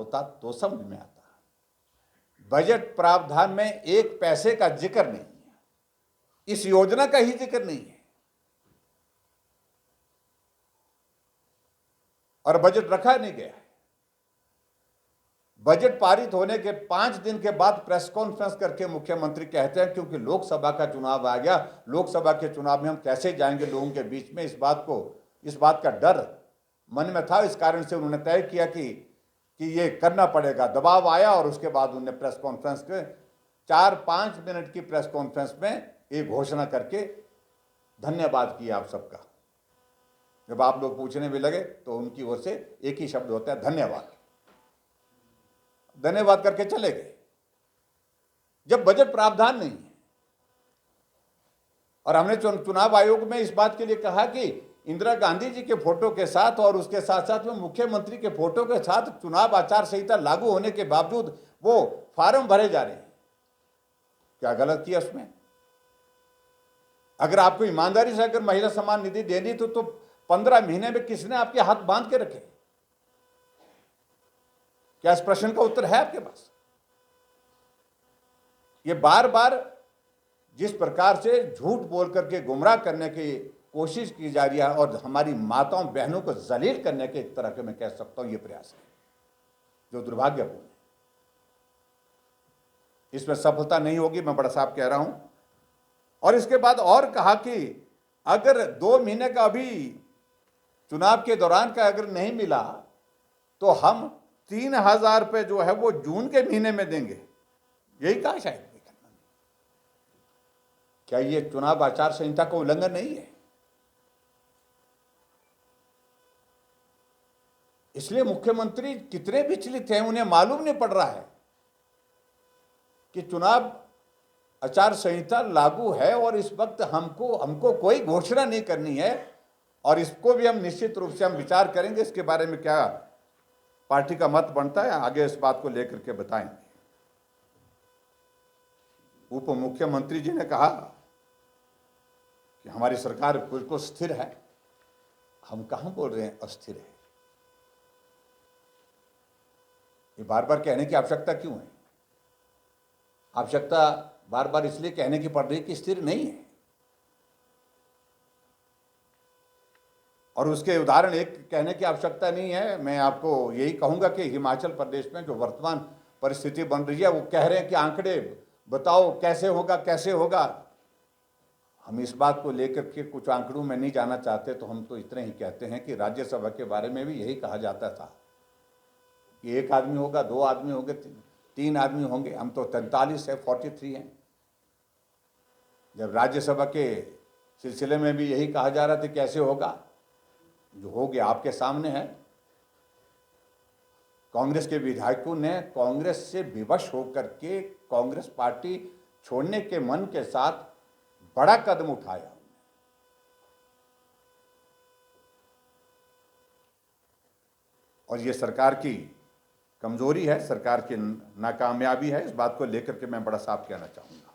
होता तो समझ में आता। बजट प्रावधान में एक पैसे का जिक्र नहीं है, इस योजना का ही जिक्र नहीं है, और बजट रखा नहीं गया है। बजट पारित होने के 5 दिन के बाद प्रेस कॉन्फ्रेंस करके मुख्यमंत्री कहते हैं क्योंकि लोकसभा का चुनाव आ गया, लोकसभा के चुनाव में हम कैसे जाएंगे लोगों के बीच में, इस बात का डर मन में था। इस कारण से उन्होंने तय किया कि ये करना पड़ेगा। दबाव आया और उसके बाद उन्होंने प्रेस कॉन्फ्रेंस के 4-5 मिनट की प्रेस कॉन्फ्रेंस में एक घोषणा करके धन्यवाद किया आप सबका। जब आप लोग पूछने भी लगे तो उनकी ओर से एक ही शब्द होता है, धन्यवाद। धन्यवाद करके चले गए। जब बजट प्रावधान नहीं है, और हमने चुनाव आयोग में इस बात के लिए कहा कि इंदिरा गांधी जी के फोटो के साथ और उसके साथ साथ में मुख्यमंत्री के फोटो के साथ चुनाव आचार संहिता लागू होने के बावजूद वो फॉर्म भरे जा रहे हैं, क्या गलत किया उसमें? अगर आपको ईमानदारी से अगर महिला सम्मान निधि देनी तो 15 महीने में किसने आपके हाथ बांध के रखे? क्या इस प्रश्न का उत्तर है आपके पास? ये बार बार जिस प्रकार से झूठ बोल करके गुमराह करने की कोशिश की जा रही है और हमारी माताओं बहनों को जलील करने के एक तरह के मैं कह सकता हूं ये प्रयास है, जो दुर्भाग्यपूर्ण है। इसमें सफलता नहीं होगी, मैं बड़ा साफ कह रहा हूं। और इसके बाद और कहा कि अगर 2 महीने का अभी चुनाव के दौरान का अगर नहीं मिला तो हम 3,000 रुपये जो है वो जून के महीने में देंगे, यही कहा शायद। क्या ये चुनाव आचार संहिता का उल्लंघन नहीं है? इसलिए मुख्यमंत्री कितने विचलित हैं, उन्हें मालूम नहीं पड़ रहा है कि चुनाव आचार संहिता लागू है और इस वक्त हमको कोई घोषणा नहीं करनी है, और इसको भी हम निश्चित रूप से हम विचार करेंगे इसके बारे में क्या पार्टी का मत बनता है, आगे इस बात को लेकर के बताएंगे। उप मुख्यमंत्री जी ने कहा कि हमारी सरकार बिल्कुल स्थिर है। हम कहां बोल रहे हैं अस्थिर है? ये बार बार कहने की आवश्यकता क्यों है? आवश्यकता बार बार इसलिए कहने की पड़ रही है कि स्थिर नहीं है। और उसके उदाहरण एक कहने की आवश्यकता नहीं है। मैं आपको यही कहूंगा कि हिमाचल प्रदेश में जो वर्तमान परिस्थिति बन रही है, वो कह रहे हैं कि आंकड़े बताओ कैसे होगा कैसे होगा। हम इस बात को लेकर के कुछ आंकड़ों में नहीं जाना चाहते, तो हम तो इतने ही कहते हैं कि राज्यसभा के बारे में भी यही कहा जाता था कि 1 आदमी होगा, 2 आदमी होंगे, 3 आदमी होंगे। हम तो 43 है, 43 हैं। जब राज्यसभा के सिलसिले में भी यही कहा जा रहा था कैसे होगा, जो हो गया आपके सामने है। कांग्रेस के विधायकों ने कांग्रेस से विवश होकर के कांग्रेस पार्टी छोड़ने के मन के साथ बड़ा कदम उठाया, और ये सरकार की कमजोरी है, सरकार की नाकामयाबी है। इस बात को लेकर के मैं बड़ा साफ कहना चाहूंगा।